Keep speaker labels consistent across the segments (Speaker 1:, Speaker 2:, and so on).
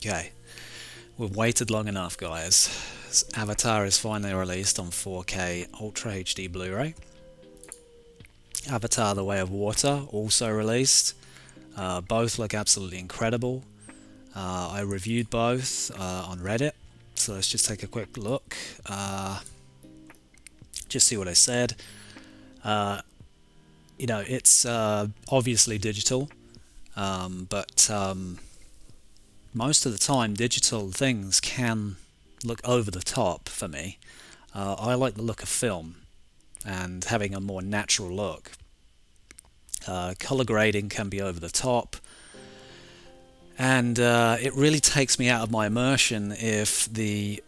Speaker 1: Okay, we've waited long enough, guys. Avatar is finally released on 4K Ultra HD Blu-ray. Avatar: The Way of Water also released. Both look absolutely incredible. I reviewed both on Reddit, so let's just take a quick look. Just see what I said. It's obviously digital, but most of the time digital things can look over the top for me. I like the look of film and having a more natural look. Color grading can be over the top, and it really takes me out of my immersion if the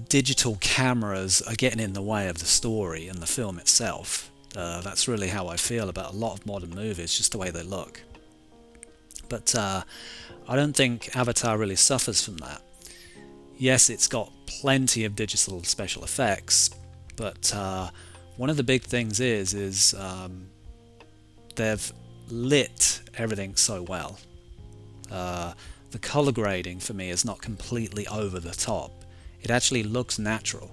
Speaker 1: digital cameras are getting in the way of the story and the film itself. That's really how I feel about a lot of modern movies, just the way they look. But I don't think Avatar really suffers from that. Yes, it's got plenty of digital special effects, but one of the big things is they've lit everything so well. The color grading for me is not completely over the top. It actually looks natural.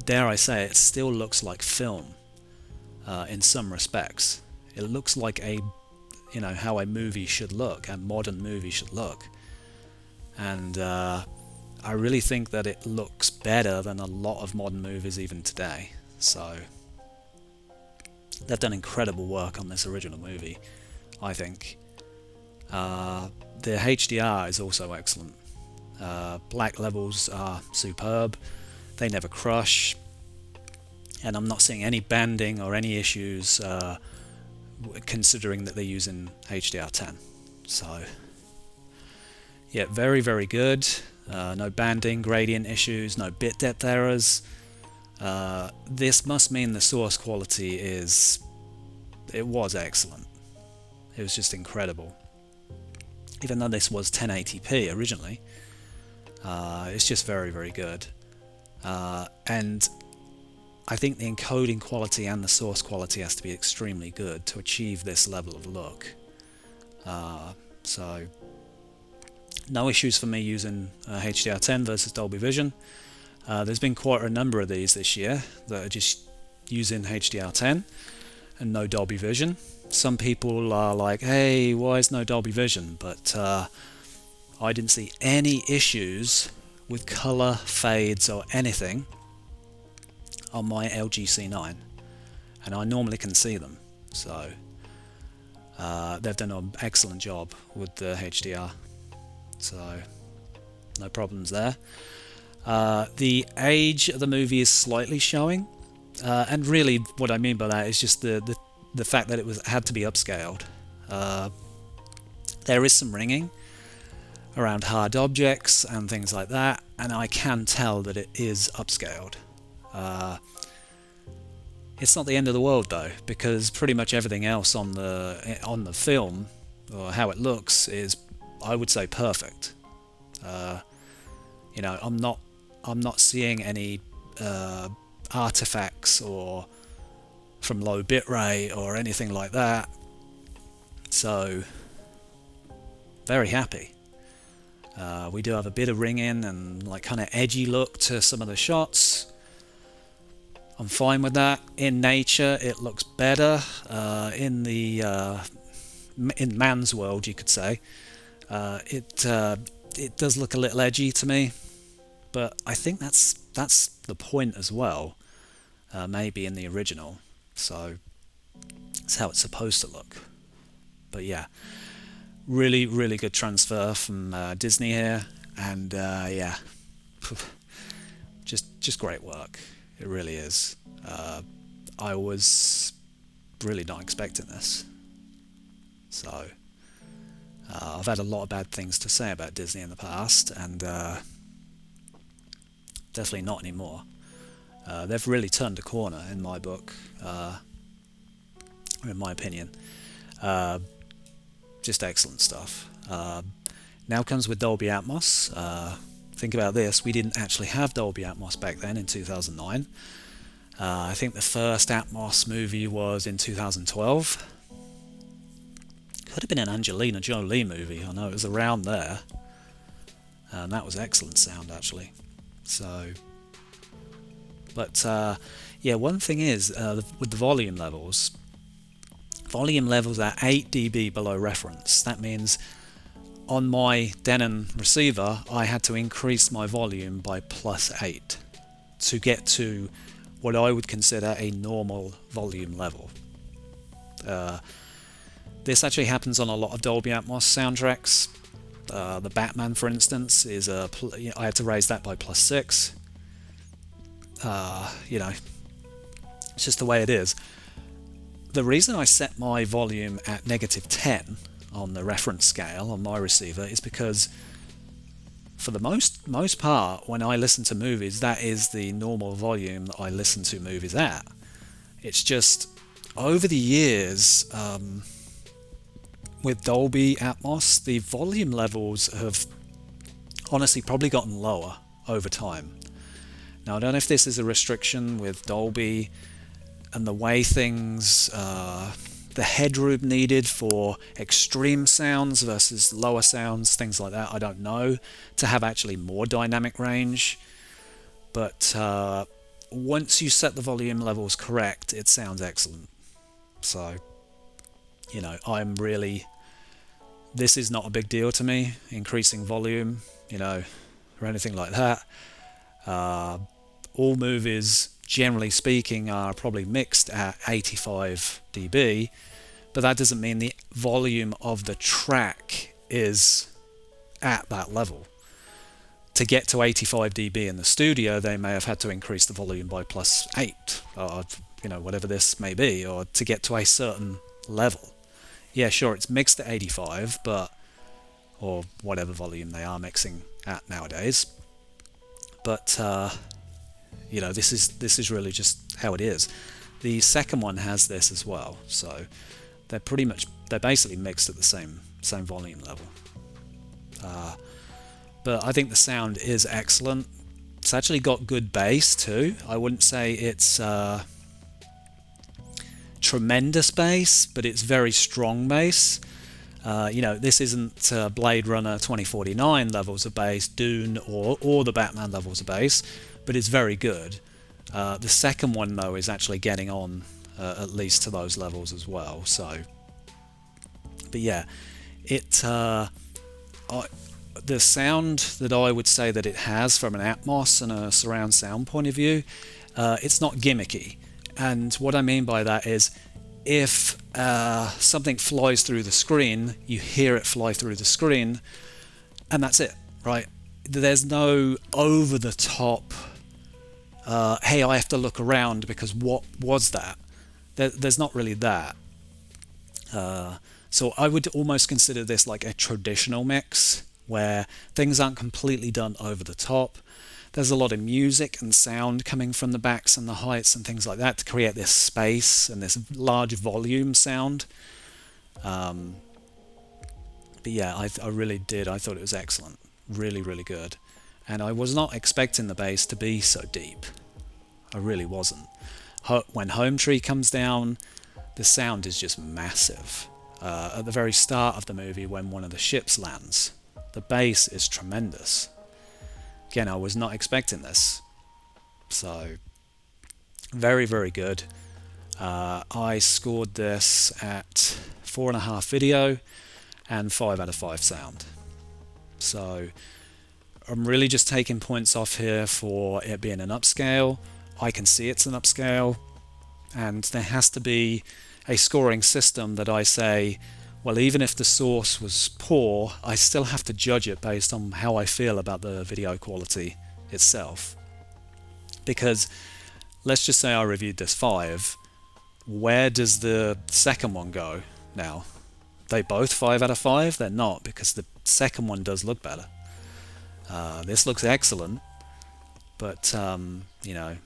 Speaker 1: Dare I say, it still looks like film in some respects. It looks like how a movie should look, a modern movie should look. And I really think that it looks better than a lot of modern movies even today. So they've done incredible work on this original movie, I think. The HDR is also excellent. Black levels are superb. They never crush, and I'm not seeing any banding or any issues considering that they're using HDR10. So yeah, very, very good. No banding, gradient issues, no bit depth errors. This must mean the source quality was excellent. It was just incredible. Even though this was 1080p originally, it's just very, very good. And I think the encoding quality and the source quality has to be extremely good to achieve this level of look. So no issues for me using HDR10 versus Dolby Vision. There's been quite a number of these this year that are just using HDR10 and no Dolby Vision. Some people are like, hey, why is no Dolby Vision? But I didn't see any issues with color fades or anything on my LG C9, and I normally can see them. So they've done an excellent job with the HDR, so no problems there. The age of the movie is slightly showing, and really what I mean by that is just the fact that it had to be upscaled. There is some ringing around hard objects and things like that, and I can tell that it is upscaled. It's not the end of the world though, because pretty much everything else on the film, or how it looks, is, I would say, perfect. I'm not seeing any artifacts or from low bitrate or anything like that. So very happy. We do have a bit of ringing and like kind of edgy look to some of the shots. I'm fine with that. In nature, it looks better. In man's world, you could say, it does look a little edgy to me, but I think that's the point as well. Maybe in the original, so it's how it's supposed to look. But yeah, really, really good transfer from Disney here, and yeah, just great work. It really is. I was really not expecting this. So I've had a lot of bad things to say about Disney in the past, and definitely not anymore. They've really turned a corner in my book, or in my opinion. Just excellent stuff. Now comes with Dolby Atmos. Think about this, we didn't actually have Dolby Atmos back then in 2009. I think the first Atmos movie was in 2012. Could have been an Angelina Jolie movie. I know it was around there, and that was excellent sound actually. So, but yeah, one thing is with the volume levels are 8 dB below reference. That means on my Denon receiver I had to increase my volume by +8 to get to what I would consider a normal volume level. This actually happens on a lot of Dolby Atmos soundtracks. The Batman, for instance, is I had to raise that by +6. You know, it's just the way it is. The reason I set my volume at -10 on the reference scale on my receiver is because for the most part, when I listen to movies, that is the normal volume that I listen to movies at. It's just over the years, with Dolby Atmos, the volume levels have honestly probably gotten lower over time. Now, I don't know if this is a restriction with Dolby and the way things, the headroom needed for extreme sounds versus lower sounds, things like that, I don't know, to have actually more dynamic range. But once you set the volume levels correct, it sounds excellent. So, you know, this is not a big deal to me, increasing volume, you know, or anything like that. All movies, generally speaking, are probably mixed at 85 dB, but that doesn't mean the volume of the track is at that level. To get to 85 dB in the studio, they may have had to increase the volume by +8, or you know, whatever this may be, or to get to a certain level. Yeah, sure, it's mixed at 85, or whatever volume they are mixing at nowadays. But you know, this is really just how it is. The second one has this as well, so they're basically mixed at the same volume level. But I think the sound is excellent. It's actually got good bass too. I wouldn't say it's tremendous bass, but it's very strong bass. You know, this isn't Blade Runner 2049 levels of bass, Dune, or the Batman levels of bass, but it's very good. The second one, though, is actually getting on at least to those levels as well. So, but yeah, the sound that I would say that it has from an Atmos and a surround sound point of view, it's not gimmicky. And what I mean by that is, if something flies through the screen, you hear it fly through the screen, and that's it, right? There's no over-the-top, hey, I have to look around because what was that? There's not really that. So I would almost consider this like a traditional mix, where things aren't completely done over the top. There's a lot of music and sound coming from the backs and the heights and things like that to create this space and this large volume sound. But yeah, I really did. I thought it was excellent. Really, really good. And I was not expecting the bass to be so deep. I really wasn't. When Home Tree comes down, the sound is just massive. At the very start of the movie, when one of the ships lands, the bass is tremendous. Again, I was not expecting this. So, very, very good. I scored this at 4.5 video and 5 out of 5 sound. So, I'm really just taking points off here for it being an upscale. I can see it's an upscale, and there has to be a scoring system that I say, well, even if the source was poor, I still have to judge it based on how I feel about the video quality itself. Because let's just say I reviewed this 5, where does the second one go now? They both 5 out of 5? They're not, because the second one does look better. This looks excellent, but you know,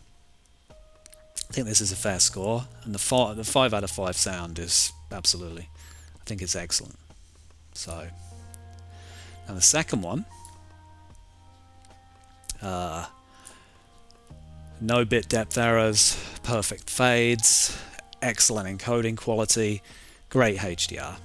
Speaker 1: I think this is a fair score, and the 5 out of 5 sound is absolutely, I think it's excellent. So, and the second one, no bit depth errors, perfect fades, excellent encoding quality, great HDR.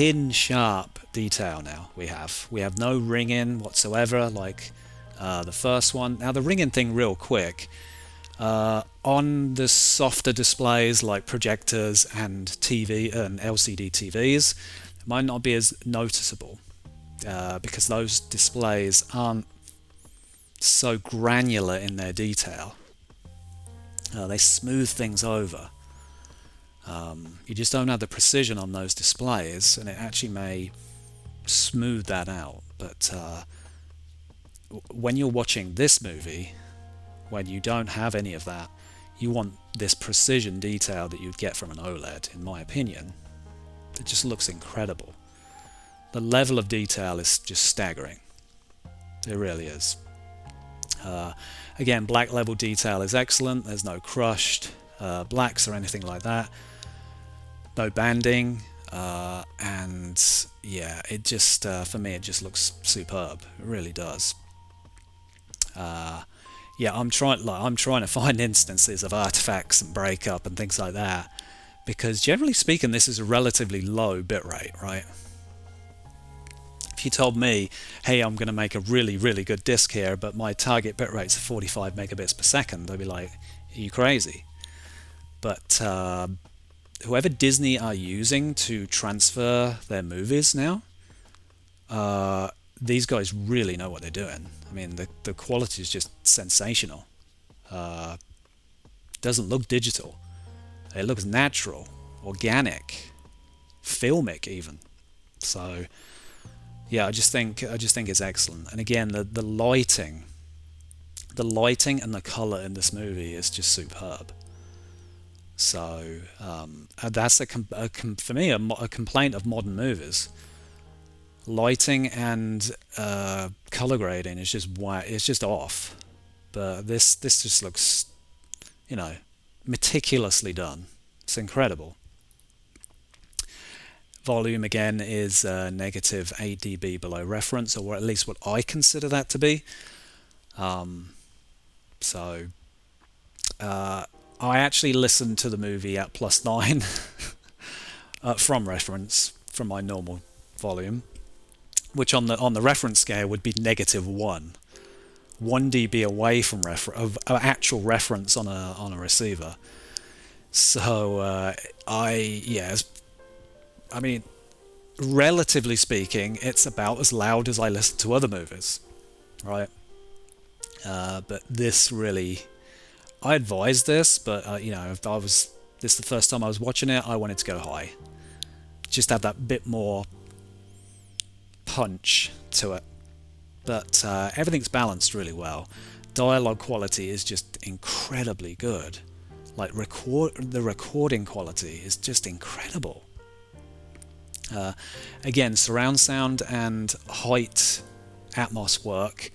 Speaker 1: pin sharp detail now. We have no ring-in whatsoever like the first one. Now the ring-in thing, real quick, on the softer displays like projectors and TV and LCD TVs, it might not be as noticeable because those displays aren't so granular in their detail. They smooth things over. You just don't have the precision on those displays, and it actually may smooth that out. But when you're watching this movie, when you don't have any of that, you want this precision detail that you'd get from an OLED, in my opinion. It just looks incredible. The level of detail is just staggering. It really is. Again, black level detail is excellent. There's no crushed blacks or anything like that. No banding, and yeah, it just for me it just looks superb. It really does. Yeah, I'm trying to find instances of artifacts and breakup and things like that, because generally speaking, this is a relatively low bitrate, right? If you told me, hey, I'm going to make a really, really good disc here, but my target bitrate's 45 megabits per second, I'd be like, are you crazy? But whoever Disney are using to transfer their movies now, these guys really know what they're doing. I mean, the quality is just sensational. Doesn't look digital. It looks natural, organic, filmic even. So yeah, I just think it's excellent. And again, the lighting and the color in this movie is just superb. So that's for me a complaint of modern movies. Lighting and color grading is just off. But this just looks, meticulously done. It's incredible. Volume again is negative 8 dB below reference, or at least what I consider that to be. I actually listened to the movie at +9 from reference, from my normal volume, which on the reference scale would be -1 dB away from actual reference on a receiver. So I mean, relatively speaking, it's about as loud as I listen to other movies, right? But this really, I advise this, but if this is the first time I was watching it, I wanted to go high, just have that bit more punch to it. But everything's balanced really well. Dialogue quality is just incredibly good. Like the recording quality is just incredible. Again, surround sound and height Atmos work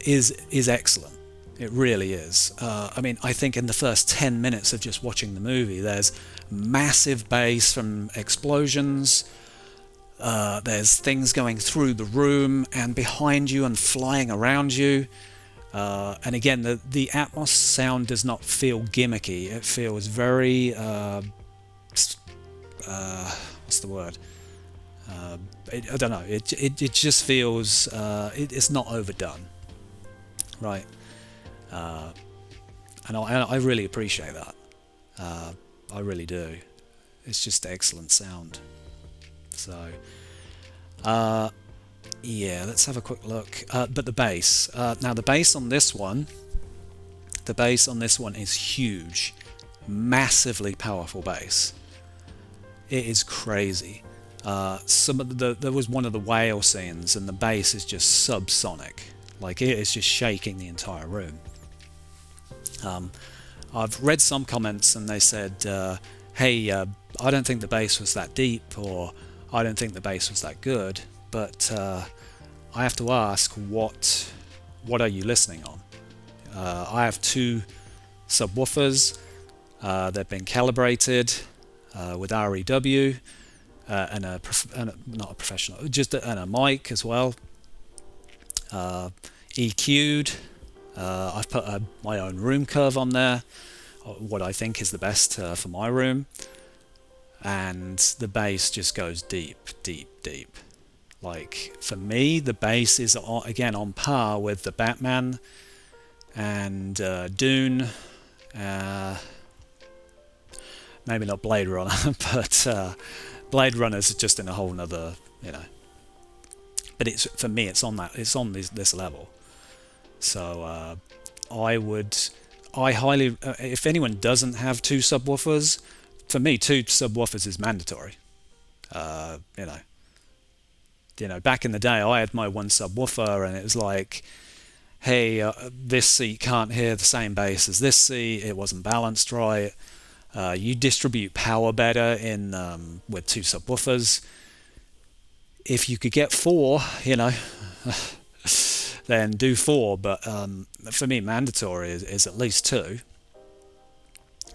Speaker 1: is excellent. It really is. I mean, I think in the first 10 minutes of just watching the movie, there's massive bass from explosions. There's things going through the room and behind you and flying around you. And again, the Atmos sound does not feel gimmicky. It feels very what's the word? I don't know. It just feels it's not overdone, right? And I really appreciate that. I really do. It's just excellent sound. So yeah, let's have a quick look. But the bass. Now the bass on this one is huge, massively powerful bass. It is crazy. There was one of the whale scenes, and the bass is just subsonic. Like, it is just shaking the entire room. I've read some comments, and they said, "Hey, I don't think the bass was that deep," or "I don't think the bass was that good." But I have to ask, what are you listening on? I have two subwoofers. They've been calibrated with REW and not a professional, just and a mic as well. EQ'd. I've put my own room curve on there, what I think is the best for my room. and the bass just goes deep, deep, deep. Like, for me, the bass is again on par with the Batman and Dune, maybe not Blade Runner, but Blade Runner's just in a whole nother, you know. But it's, for me, it's on this level. So I highly, if anyone doesn't have two subwoofers, for me, two subwoofers is mandatory. You know, back in the day, I had my one subwoofer, and it was like, hey, this seat can't hear the same bass as this seat. It wasn't balanced right. You distribute power better in with two subwoofers. If you could get four, you know, then do four. But for me, mandatory is at least two.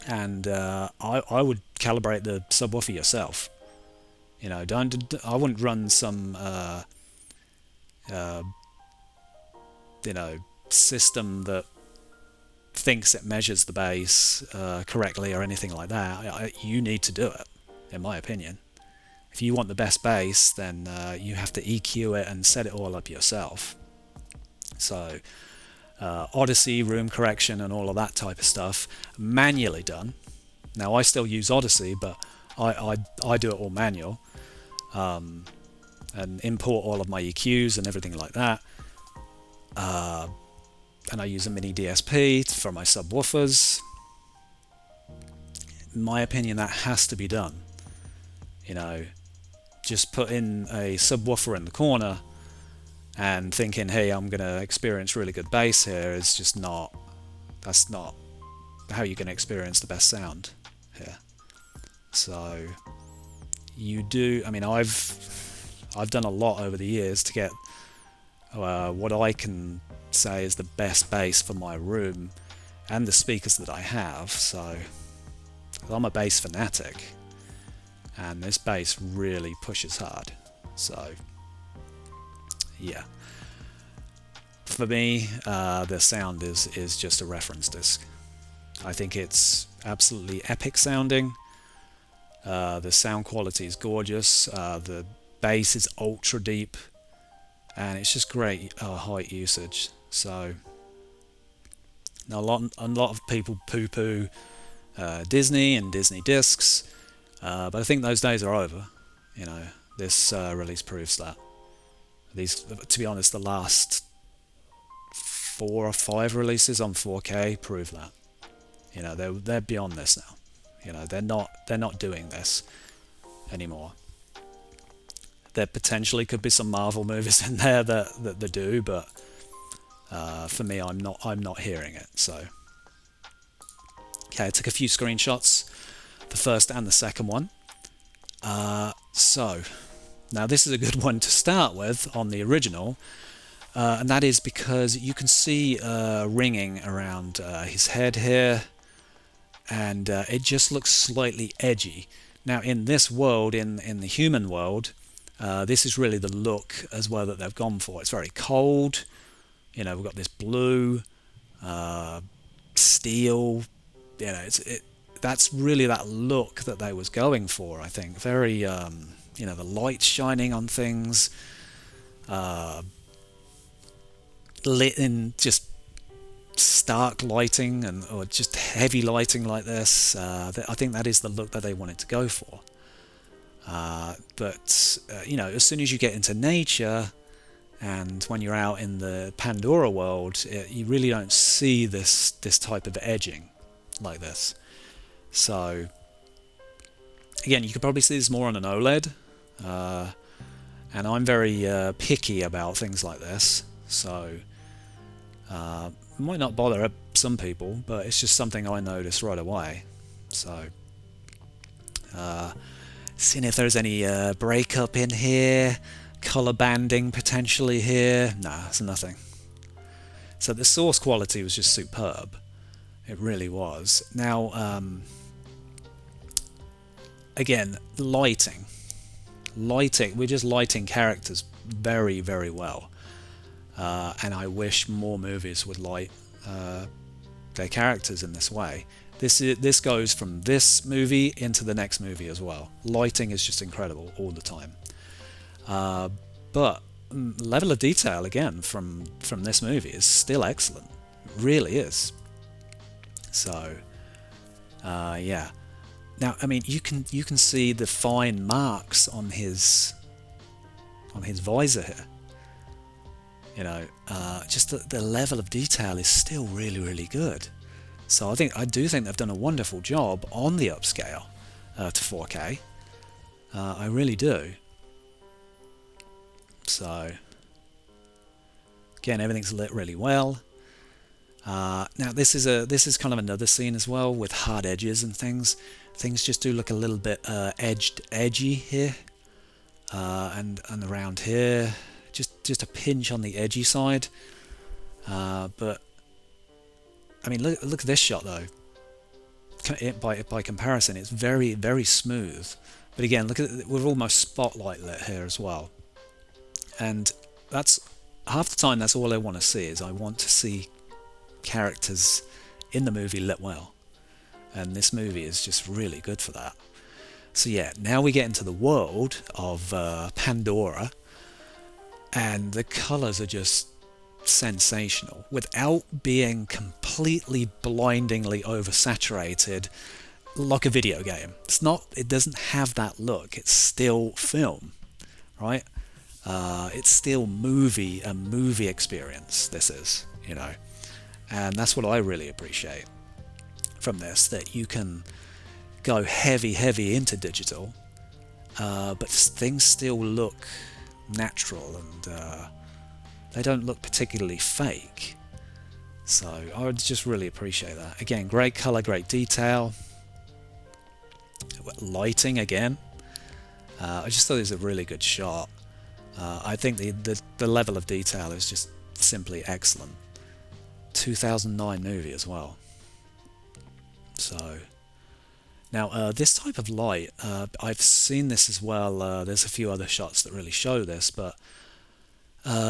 Speaker 1: And I would calibrate the subwoofer yourself. You know, I wouldn't run some you know, system that thinks it measures the bass correctly or anything like that. You need to do it, in my opinion. If you want the best bass, then you have to EQ it and set it all up yourself. So Odyssey, room correction, and all of that type of stuff, manually done. Now, I still use Odyssey, but I do it all manual, and import all of my EQs and everything like that. And I use a mini DSP for my subwoofers. In my opinion, that has to be done. You know, just put in a subwoofer in the corner and thinking, hey, I'm going to experience really good bass here, is just not, that's not how you're going to experience the best sound here. So you do, I mean, I've done a lot over the years to get what I can say is the best bass for my room and the speakers that I have. So I'm a bass fanatic, and this bass really pushes hard. So yeah, for me, the sound is just a reference disc. I think it's absolutely epic sounding. The sound quality is gorgeous. The bass is ultra deep, and it's just great height usage. So now a lot of people poo-poo Disney and Disney discs, but I think those days are over. You know, this release proves that. These, to be honest, the last 4 or 5 releases on 4K prove that. You know, they're beyond this now. You know, they're not doing this anymore. There potentially could be some Marvel movies in there that they do, but for me, I'm not hearing it. So okay, I took a few screenshots, the first and the second one. So now this is a good one to start with on the original, and that is because you can see ringing around his head here, and it just looks slightly edgy. Now in this world, in the human world, this is really the look as well that they've gone for. It's very cold. You know, we've got this blue, steel. You know, that's really that look that they was going for, I think. Very, you know, the light shining on things, lit in just stark lighting or just heavy lighting like this. I think that is the look that they wanted to go for. But you know, as soon as you get into nature, and when you're out in the Pandora world, you really don't see this type of edging like this. So again, you could probably see this more on an OLED, and I'm very picky about things like this, so it might not bother some people, but it's just something I notice right away. So seeing if there's any breakup in here, color banding potentially here. Nah, there's nothing. So the source quality was just superb. It really was. Now, again, lighting. We're just lighting characters very, very well. And I wish more movies would light their characters in this way. This goes from this movie into the next movie as well. Lighting is just incredible all the time. But level of detail again from this movie is still excellent. It really is. So yeah. Now I mean you can see the fine marks on his visor here. You know, just the level of detail is still really good. So I do think they've done a wonderful job on the upscale to 4K. I really do. So again, everything's lit really well. Now this is kind of another scene as well with hard edges and things. Things just do look a little bit edgy here, and around here, just a pinch on the edgy side. But I mean, look at this shot though. By comparison, it's very smooth. But again, look at it, we're almost spotlight lit here as well. And that's half the time. That's all I want to see. Is I want to see characters in the movie lit well. And this movie is just really good for that. So yeah, now we get into the world of Pandora, and the colours are just sensational without being completely blindingly oversaturated like a video game. It doesn't have that look. It's still film, right? It's still a movie experience. This is, you know, and that's what I really appreciate from this, that you can go heavy into digital, but things still look natural, and they don't look particularly fake. So I would just really appreciate that. Again, great color, great detail, lighting again. I just thought it was a really good shot. I think the level of detail is just simply excellent. 2009 movie as well. So now this type of light, I've seen this as well. There's a few other shots that really show this, but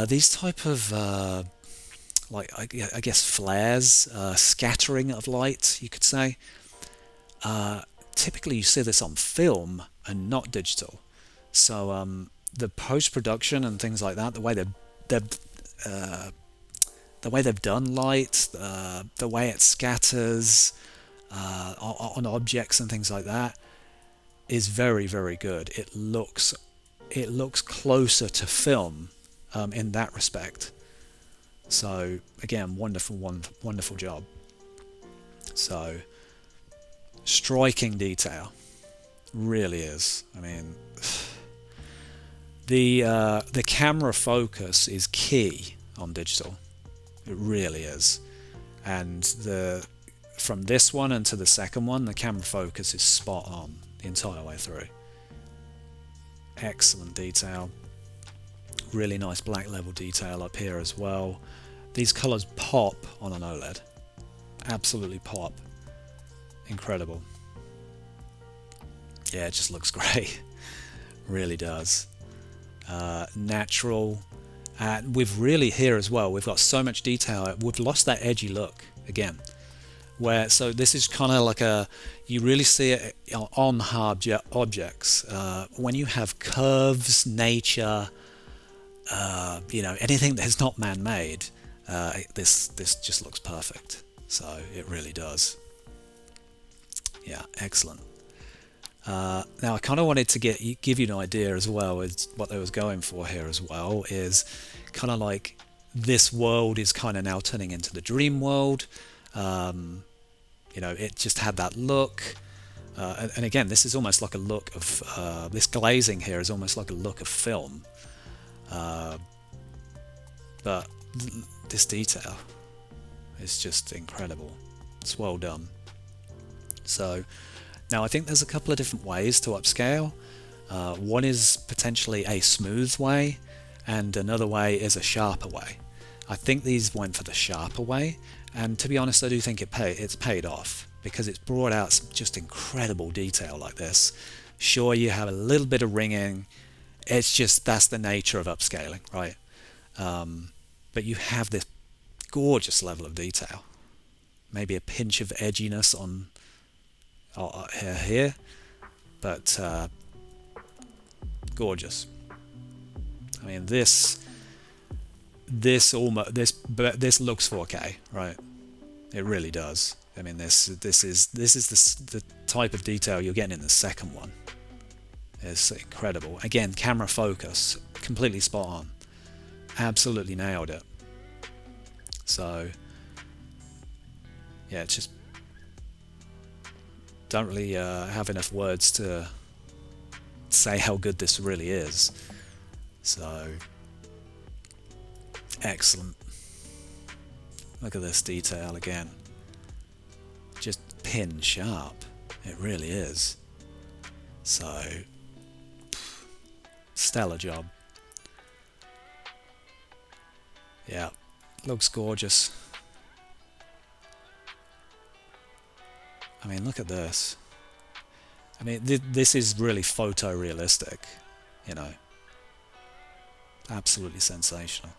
Speaker 1: these type of like I guess flares, scattering of light, you could say. Typically, you see this on film and not digital. So the post-production and things like that, the way they've done light, the way it scatters on objects and things like that, is very good. It looks closer to film in that respect. So again, wonderful job. So striking detail, really is. I mean, the camera focus is key on digital. It really is. And from this one into the second one, the camera focus is spot on the entire way through. Excellent detail. Really nice black level detail up here as well. These colors pop on an OLED. Absolutely pop. Incredible. Yeah, it just looks great. Really does. Natural. We've really here as well, we've got so much detail. We've lost that edgy look again. So this is kind of like you really see it on hard objects. When you have curves, nature, you know, anything that is not man-made, this just looks perfect. So it really does. Yeah, excellent. Now I kind of wanted to give you an idea as well as what they was going for here as well, is kind of like this world is kind of now turning into the dream world. You know, it just had that look, and again, this is almost like a look of this glazing here is almost like a look of film, but this detail is just incredible. It's well done. So now I think there's a couple of different ways to upscale. One is potentially a smooth way, and another way is a sharper way. I think these went for the sharper way, and to be honest, I do think it's paid off, because it's brought out some just incredible detail like this. Sure, you have a little bit of ringing. It's just, that's the nature of upscaling, right? But you have this gorgeous level of detail. Maybe a pinch of edginess here, but gorgeous. I mean, this looks 4K, right? It really does. I mean, this is the type of detail you're getting in the second one. It's incredible. Again, camera focus, completely spot on. Absolutely nailed it. So yeah, it's just don't really have enough words to say how good this really is. So excellent. Look at this detail again. Just pin sharp. It really is. So stellar job. Yeah, looks gorgeous. I mean, look at this. I mean, this is really photorealistic, you know. Absolutely sensational.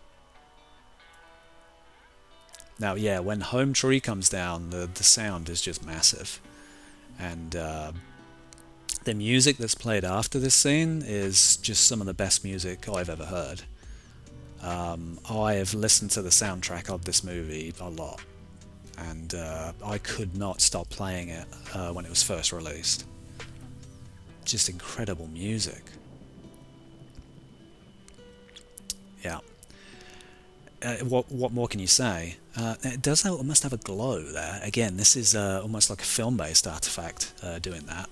Speaker 1: Now, yeah, when Home Tree comes down, the sound is just massive. And the music that's played after this scene is just some of the best music I've ever heard. I have listened to the soundtrack of this movie a lot, and I could not stop playing it when it was first released. Just incredible music. Yeah. What more can you say? It must have a glow there. Again, this is almost like a film-based artifact doing that,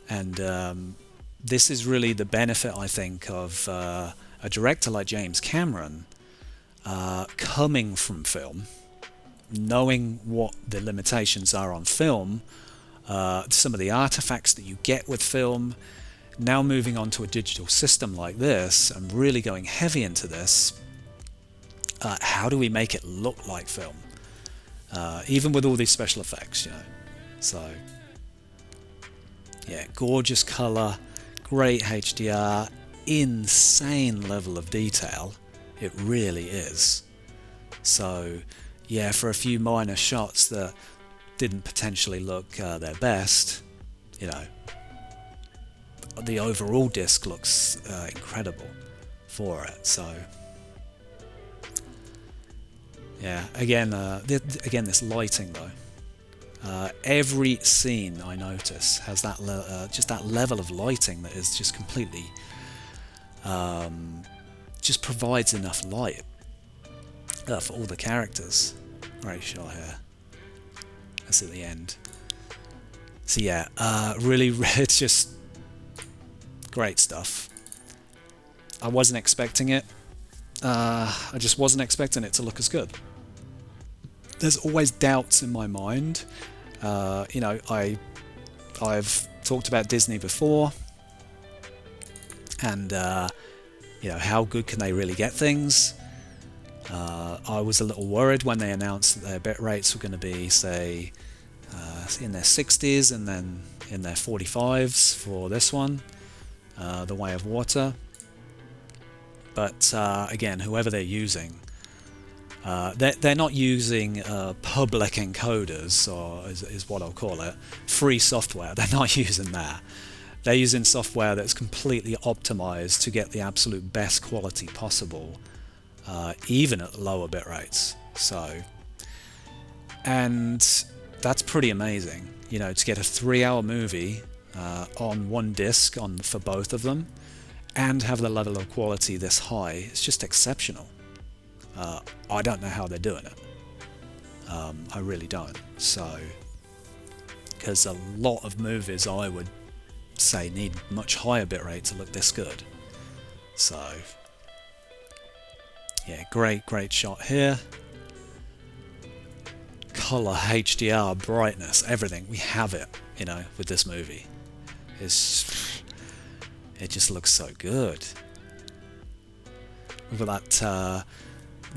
Speaker 1: and this is really the benefit, I think, of a director like James Cameron coming from film, knowing what the limitations are on film, some of the artifacts that you get with film, now moving on to a digital system like this and really going heavy into this. How do we make it look like film, even with all these special effects, you know? So yeah, gorgeous color, great HDR, insane level of detail. It really is. So yeah, for a few minor shots that didn't potentially look their best, you know, the overall disc looks incredible for it. So yeah, again this lighting though, every scene I notice has that just that level of lighting that is just completely just provides enough light for all the characters. Great shot here. That's at the end. So yeah, really, it's just great stuff. I wasn't expecting it. I just wasn't expecting it to look as good. There's always doubts in my mind. You know, I've talked about Disney before, and you know, how good can they really get things? I was a little worried when they announced that their bit rates were going to be, say, in their 60s and then in their 45s for this one, The Way of Water. But again, whoever they're using, they're not using public encoders, or is what I'll call it, free software. They're not using that. They're using software that's completely optimized to get the absolute best quality possible, even at lower bit rates. So, and that's pretty amazing, you know, to get a 3-hour movie on one disc for both of them, and have the level of quality this high. It's just exceptional. I don't know how they're doing it. I really don't. So, because a lot of movies, I would say, need much higher bitrate to look this good. So yeah, great shot here. Color, HDR, brightness, everything, we have it, you know, with this movie. It just looks so good. We've got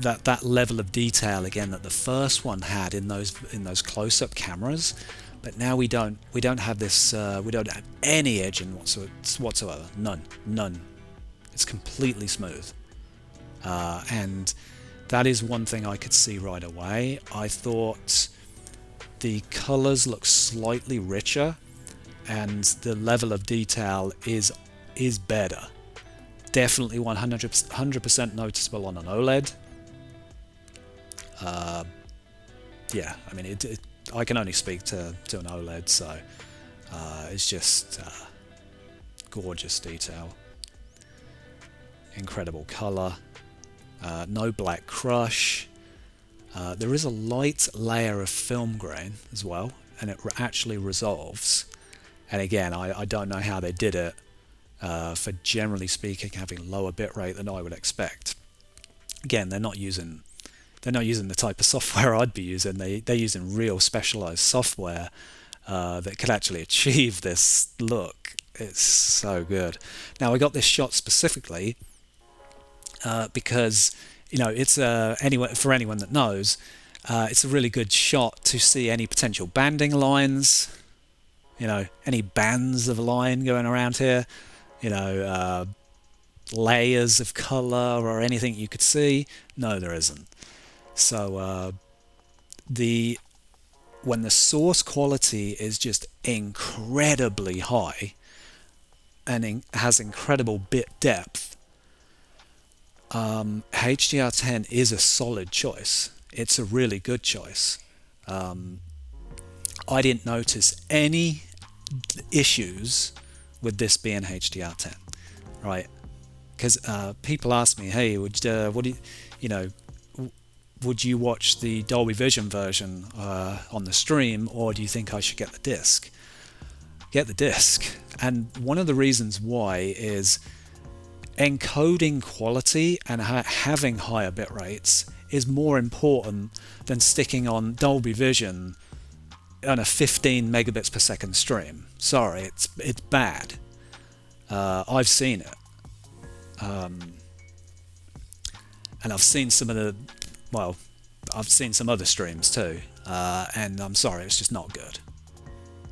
Speaker 1: that level of detail again that the first one had in those close-up cameras, but now we don't have this. We don't have any edging whatsoever. None. It's completely smooth, and that is one thing I could see right away. I thought the colors look slightly richer and the level of detail is better. Definitely 100% noticeable on an OLED. Yeah, I mean, I can only speak to an OLED, so it's just gorgeous detail, incredible color, no black crush. There is a light layer of film grain as well, and it actually resolves. And again, I don't know how they did it, for generally speaking having lower bitrate than I would expect. Again, they're not using the type of software I'd be using. They're using real specialized software that could actually achieve this look. It's so good. Now, I got this shot specifically because, you know, it's for anyone that knows, it's a really good shot to see any potential banding lines, you know, any bands of line going around here, you know, layers of color or anything you could see. No, there isn't. So when the source quality is just incredibly high and has incredible bit depth, HDR10 is a solid choice. It's a really good choice. I didn't notice any issues with this being HDR10, right? Because people ask me, hey, would you watch the Dolby Vision version on the stream, or do you think I should get the disc? Get the disc. And one of the reasons why is encoding quality and having higher bit rates is more important than sticking on Dolby Vision on a 15 megabits per second stream. Sorry, it's bad. I've seen it. And I've seen some of the, well, I've seen some other streams too, and I'm sorry, it's just not good.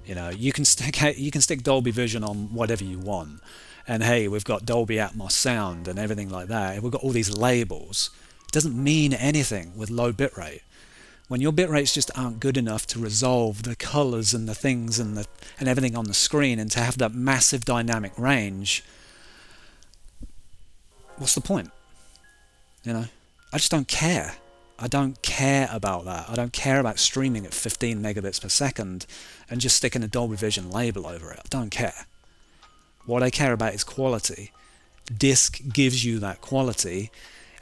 Speaker 1: You know, you can stick Dolby Vision on whatever you want, and hey, we've got Dolby Atmos sound and everything like that. We've got all these labels. It doesn't mean anything with low bitrate. When your bitrates just aren't good enough to resolve the colors and the things and everything on the screen, and to have that massive dynamic range, what's the point? You know, I just don't care. I don't care about that. I don't care about streaming at 15 megabits per second and just sticking a Dolby Vision label over it. I don't care. What I care about is quality. Disc gives you that quality,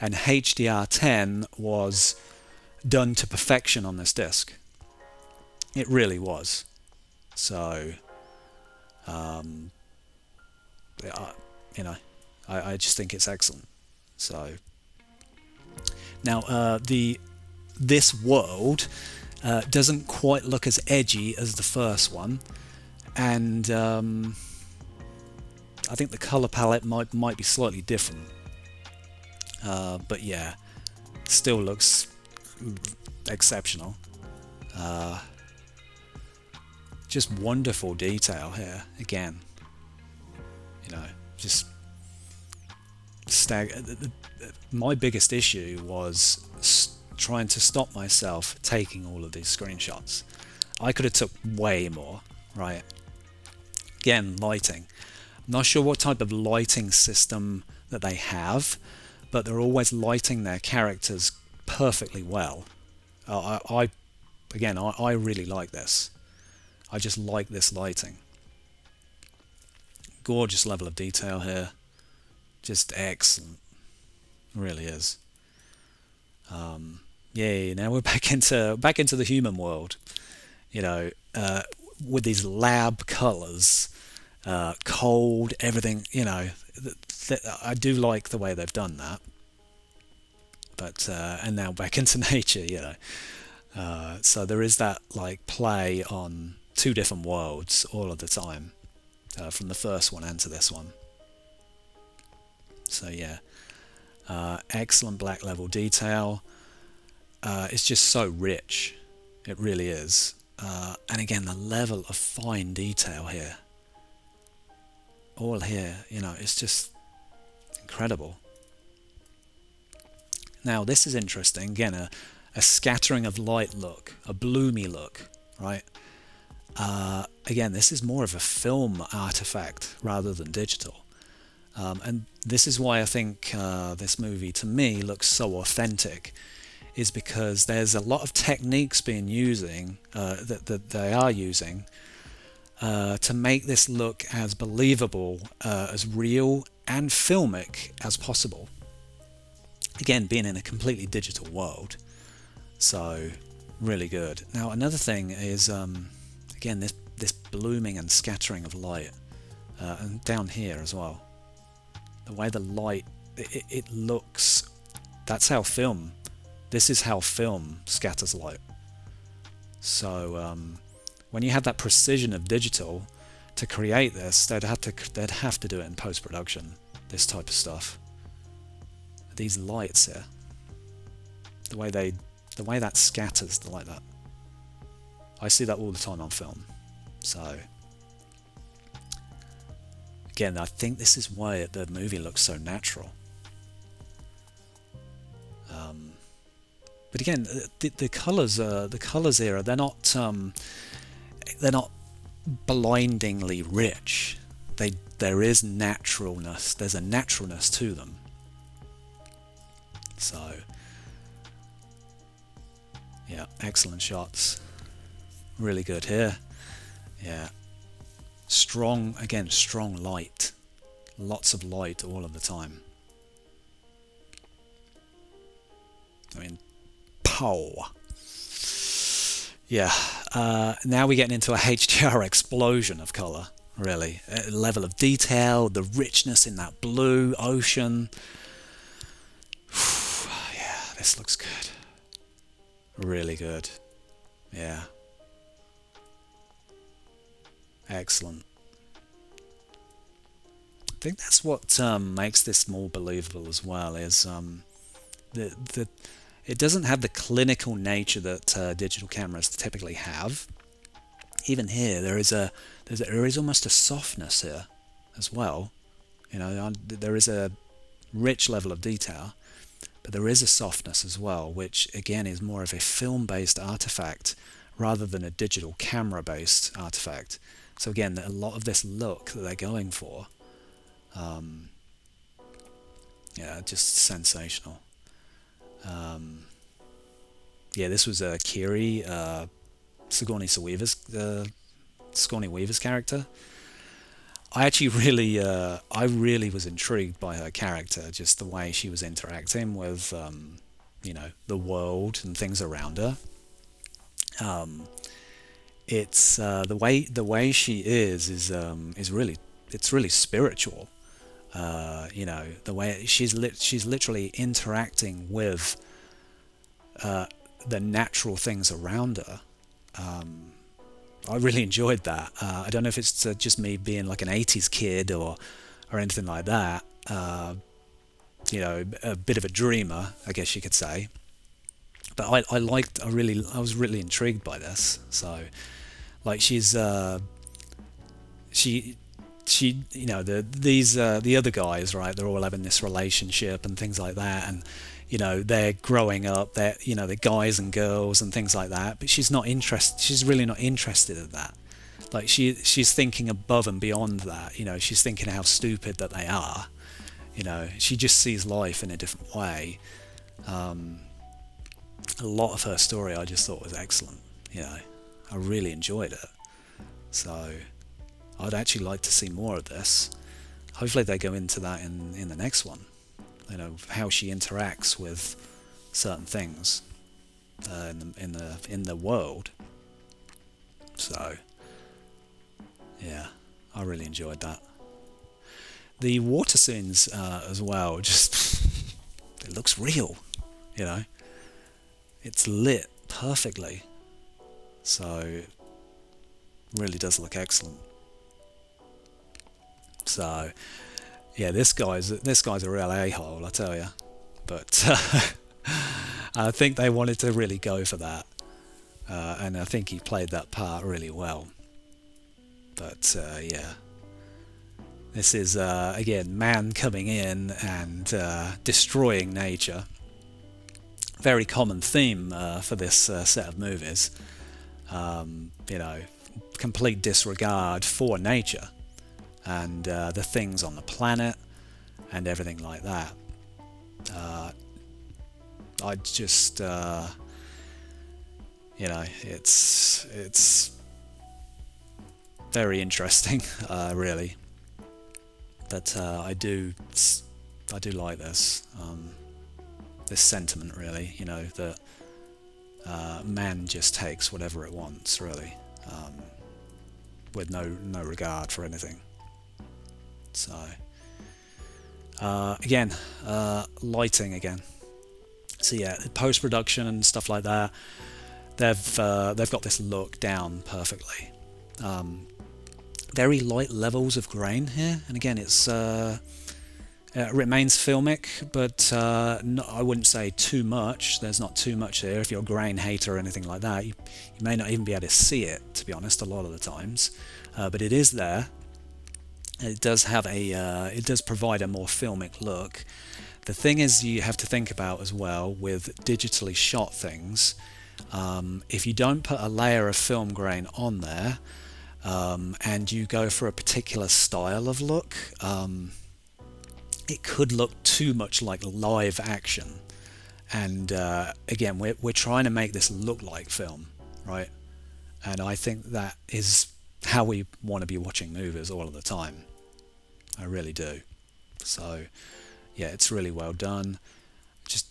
Speaker 1: and HDR10 was done to perfection on this disc. It really was. So, you know, I just think it's excellent. So now this world doesn't quite look as edgy as the first one, and I think the color palette might be slightly different, but yeah, still looks exceptional. Just wonderful detail here again. You know, just my biggest issue was trying to stop myself taking all of these screenshots. I could have took way more, right? Again, lighting. I'm not sure what type of lighting system that they have, but they're always lighting their characters perfectly well. I really like this. I just like this lighting. Gorgeous level of detail here. Just excellent. Really is. Yay, now we're back into the human world. You know, with these lab colors, cold, everything, you know, I do like the way they've done that. But and now back into nature, you know. So there is that like play on two different worlds all of the time, from the first one and to this one. So yeah, excellent black level detail. It's just so rich, it really is. And again, the level of fine detail here, all here, you know, it's just incredible. Now this is interesting. Again, a scattering of light look, a bloomy look, right? again, this is more of a film artifact rather than digital. And this is why I think this movie, to me, looks so authentic, is because there's a lot of techniques being using that they are using to make this look as believable, as real and filmic as possible. Again, being in a completely digital world. So really good. Now another thing is again this blooming and scattering of light, and down here as well. The way the light it looks, that's how film. This is how film scatters light. So when you have that precision of digital to create this, they'd have to do it in post-production. This type of stuff. These lights here, the way that scatters like that. I see that all the time on film. So again, I think this is why the movie looks so natural. But again, the colors here, they're not blindingly rich. There is naturalness. There's a naturalness to them. So yeah, excellent shots. Really good here. Yeah, strong light. Lots of light all of the time. I mean, pow. Yeah, now we're getting into a HDR explosion of colour, really. Level of detail, the richness in that blue ocean. Yeah, this looks good. Really good. Yeah. Excellent. I think that's what makes this more believable as well, is it doesn't have the clinical nature that digital cameras typically have. Even here, there is almost a softness here as well. You know, there is a rich level of detail, but there is a softness as well, which again is more of a film-based artifact rather than a digital camera-based artifact. So again, a lot of this look that they're going for, yeah, just sensational. Yeah, this was Kiri, Sigourney Weaver's character. I actually really was intrigued by her character, just the way she was interacting with, you know, the world and things around her. It's the way she is really, it's really spiritual. You know, the way she's literally interacting with the natural things around her. I really enjoyed that. I don't know if it's just me being like an 80s kid or anything like that. You know, a bit of a dreamer, I guess you could say. But I was really intrigued by this. So, like, she's she you know, the other guys, right? They're all having this relationship and things like that, and you know, they're growing up. They're, you know, they're guys and girls and things like that. But she's not interested. She's really not interested in that. Like she's thinking above and beyond that. You know, she's thinking how stupid that they are. You know, she just sees life in a different way. A lot of her story I just thought was excellent. You know, I really enjoyed it. So I'd actually like to see more of this. Hopefully they go into that in the next one. You know, how she interacts with certain things in the world. So yeah, I really enjoyed that. The water scenes as well, just it looks real. You know, it's lit perfectly. So really does look excellent. So yeah, this guy's a real a-hole, I tell you. But I think they wanted to really go for that, and I think he played that part really well. But yeah, this is again man coming in and destroying nature. Very common theme for this set of movies. You know, complete disregard for nature and the things on the planet and everything like that. I just, you know, it's very interesting, really. But I do like this sentiment, really. You know, that man just takes whatever it wants, really, with no regard for anything. So again, lighting again. So yeah, post-production and stuff like that, they've got this look down perfectly. Very light levels of grain here, and again, it remains filmic, but I wouldn't say too much. There's not too much here. If you're a grain hater or anything like that, you may not even be able to see it, to be honest, a lot of the times. But it is there. It does have it does provide a more filmic look. The thing is, you have to think about as well with digitally shot things. If you don't put a layer of film grain on there, and you go for a particular style of look, it could look too much like live action. And again, we're trying to make this look like film, right? And I think that is how we want to be watching movies all of the time. I really do. So yeah, it's really well done. Just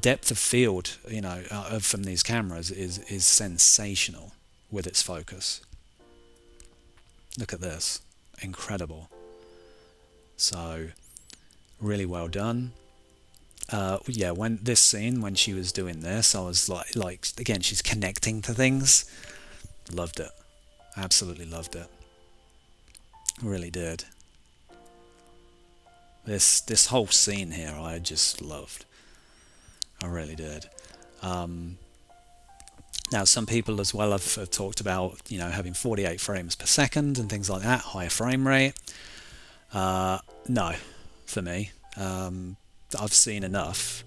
Speaker 1: depth of field, you know, from these cameras is sensational with its focus. Look at this, incredible. So really well done. Yeah, when this scene, when she was doing this, I was like again, she's connecting to things. Loved it, absolutely loved it. Really did. This whole scene here, I just loved. I really did. Now, some people as well have talked about, you know, having 48 frames per second and things like that, higher frame rate. No, for me. I've seen enough.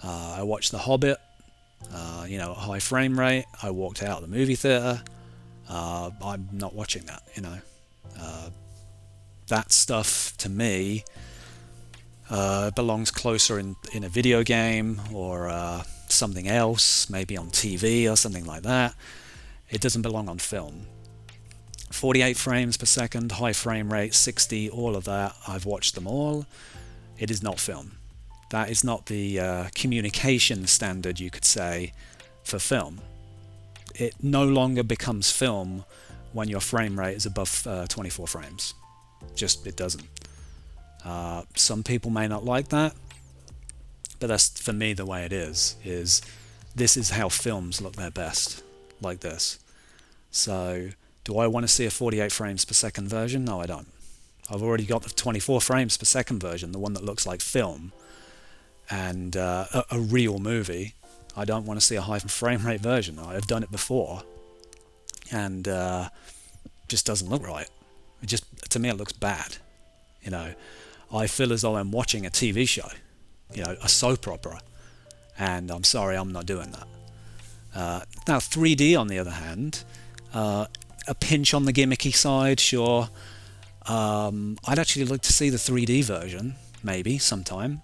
Speaker 1: I watched The Hobbit, you know, at high frame rate. I walked out of the movie theatre. I'm not watching that, you know. That stuff, to me, belongs closer in a video game or something else, maybe on TV or something like that. It doesn't belong on film. 48 frames per second, high frame rate, 60, all of that, I've watched them all. It is not film. That is not the communication standard, you could say, for film. It no longer becomes film when your frame rate is above 24 frames. Just, it doesn't. Some people may not like that, but that's, for me, the way it is this is how films look their best, like this. So, do I want to see a 48 frames per second version? No, I don't. I've already got the 24 frames per second version, the one that looks like film, and a real movie. I don't want to see a high frame rate version. I've done it before, and just doesn't look right. It just, to me, it looks bad. You know, I feel as though I'm watching a TV show, you know, a soap opera, and I'm sorry, I'm not doing that. Now, 3D, on the other hand, a pinch on the gimmicky side, sure. I'd actually like to see the 3D version, maybe, sometime,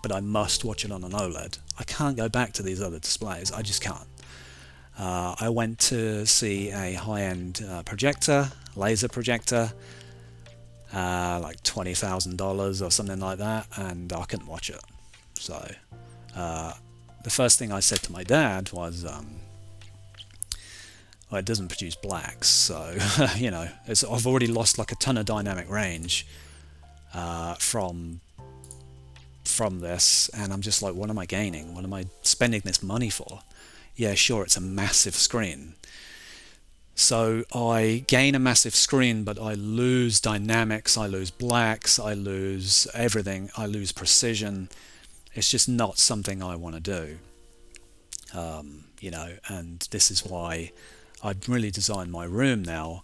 Speaker 1: but I must watch it on an OLED. I can't go back to these other displays, I just can't. I went to see a high-end projector, laser projector, like $20,000 or something like that, and I couldn't watch it. So the first thing I said to my dad was, well, it doesn't produce blacks, so you know, I've already lost like a ton of dynamic range from this, and I'm just like, what am I gaining? What am I spending this money for? Yeah, sure, it's a massive screen. So I gain a massive screen, but I lose dynamics, I lose blacks, I lose everything, I lose precision. It's just not something I want to do. You know, and this is why I've really designed my room now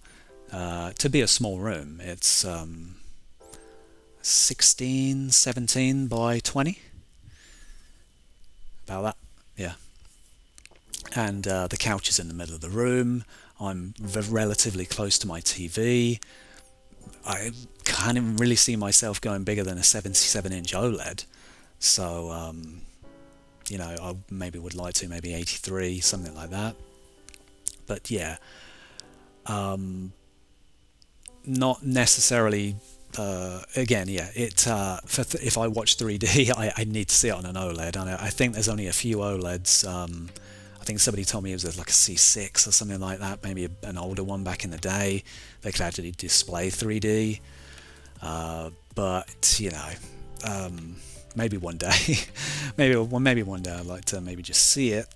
Speaker 1: to be a small room. It's 17 by 20. About that, yeah. And the couch is in the middle of the room. I'm relatively close to my TV. I can't even really see myself going bigger than a 77-inch OLED. So, you know, I maybe would like to, maybe 83, something like that. But yeah, not necessarily. Again, yeah, if I watch 3D, I need to see it on an OLED. And I think there's only a few OLEDs. I think somebody told me it was like a C6 or something like that, maybe an older one back in the day. They could actually display 3D. But you know, maybe one day, maybe one day I'd like to maybe just see it.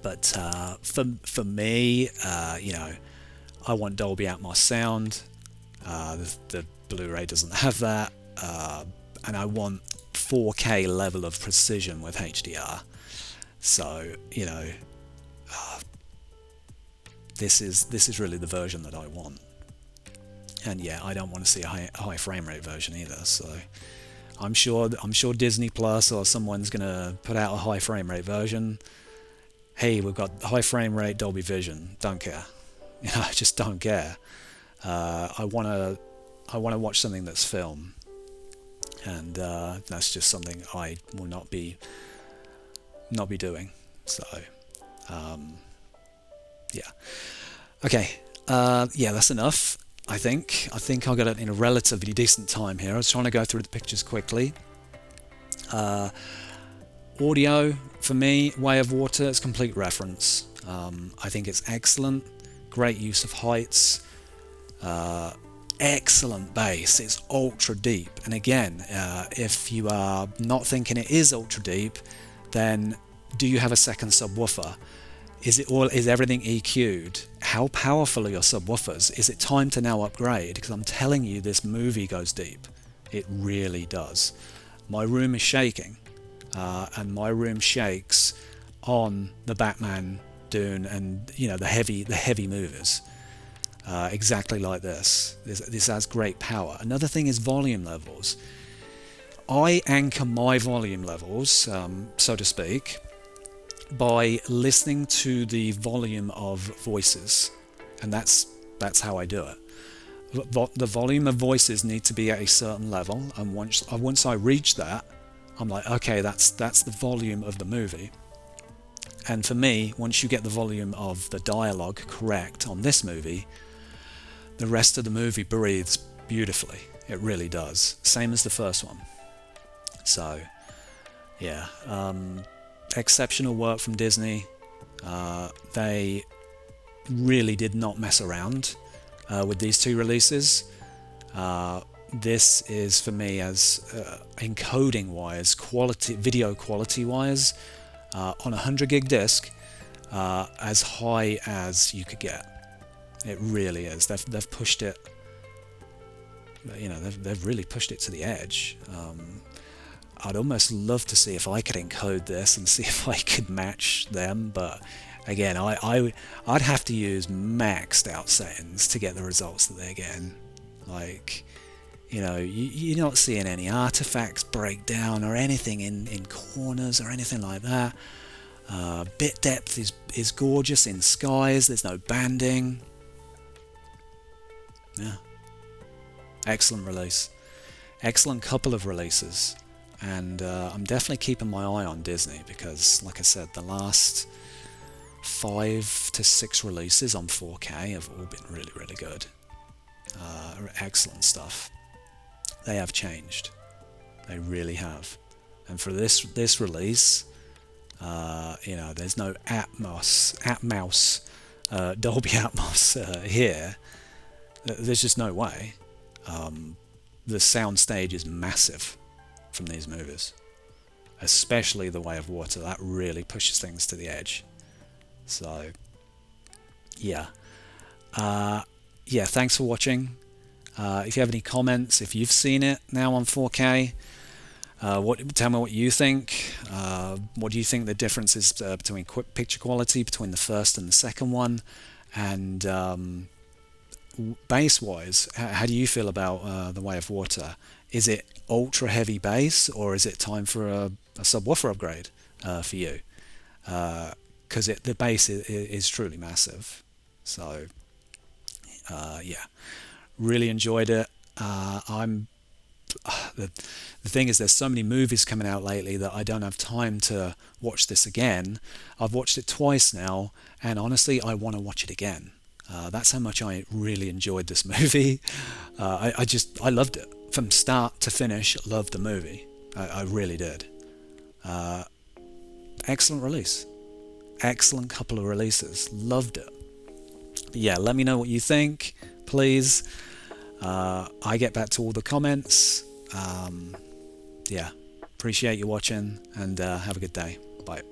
Speaker 1: But for me, you know, I want Dolby Atmos sound. The Blu-ray doesn't have that, and I want 4K level of precision with HDR. So you know, this is really the version that I want. And yeah, I don't want to see a high frame rate version either. So I'm sure Disney Plus or someone's gonna put out a high frame rate version. Hey, we've got high frame rate Dolby Vision. Don't care. You know, I just don't care. I want to watch something that's film, and that's just something I will not be doing. So yeah, okay, yeah, that's enough. I think I got it in a relatively decent time here. I was trying to go through the pictures quickly. Audio for me, Way of Water is complete reference. I think it's excellent. Great use of heights. Excellent bass. It's ultra deep, and again, if you are not thinking it is ultra deep, then do you have a second subwoofer? Is everything EQ'd? How powerful are your subwoofers? Is it time to now upgrade? Because I'm telling you, this movie goes deep. It really does. My room is shaking, and my room shakes on the Batman, Dune, and you know, the heavy movers. Exactly like this. This has great power. Another thing is volume levels. I anchor my volume levels, so to speak, by listening to the volume of voices, and that's how I do it. The volume of voices need to be at a certain level, and once I reach that, I'm like, okay, that's the volume of the movie. And for me, once you get the volume of the dialogue correct on this movie, the rest of the movie breathes beautifully. It really does. Same as the first one. So, yeah, exceptional work from Disney. They really did not mess around with these two releases. This is, for me, as encoding wise, video quality wise, on a 100 gig disc, as high as you could get. It really is. They've pushed it. You know, they've really pushed it to the edge. I'd almost love to see if I could encode this and see if I could match them, but again, I'd have to use maxed out settings to get the results that they're getting. Like, you know, you're not seeing any artifacts break down or anything in corners or anything like that. Bit depth is gorgeous in skies. There's no banding. Yeah, excellent release, excellent couple of releases, and I'm definitely keeping my eye on Disney because, like I said, the last 5 to 6 releases on 4K have all been really, really good. Excellent stuff. They have changed. They really have. And for this release, you know, there's no Atmos, Dolby Atmos here. There's just no way. The sound stage is massive from these movies, especially The Way of Water. That really pushes things to the edge. So, yeah. Yeah, thanks for watching. If you have any comments, if you've seen it now on 4K, tell me what you think. What do you think the difference is between picture quality between the first and the second one? And bass-wise, how do you feel about The Way of Water? Is it ultra heavy bass, or is it time for a subwoofer upgrade for you? Because the bass is truly massive. So yeah, really enjoyed it. The thing is, there's so many movies coming out lately that I don't have time to watch this again. I've watched it twice now, and honestly, I want to watch it again. That's how much I really enjoyed this movie. I loved it from start to finish. Loved the movie. I really did. Excellent release. Excellent couple of releases. Loved it. But yeah, let me know what you think, please. I get back to all the comments. Yeah, appreciate you watching, and have a good day. Bye.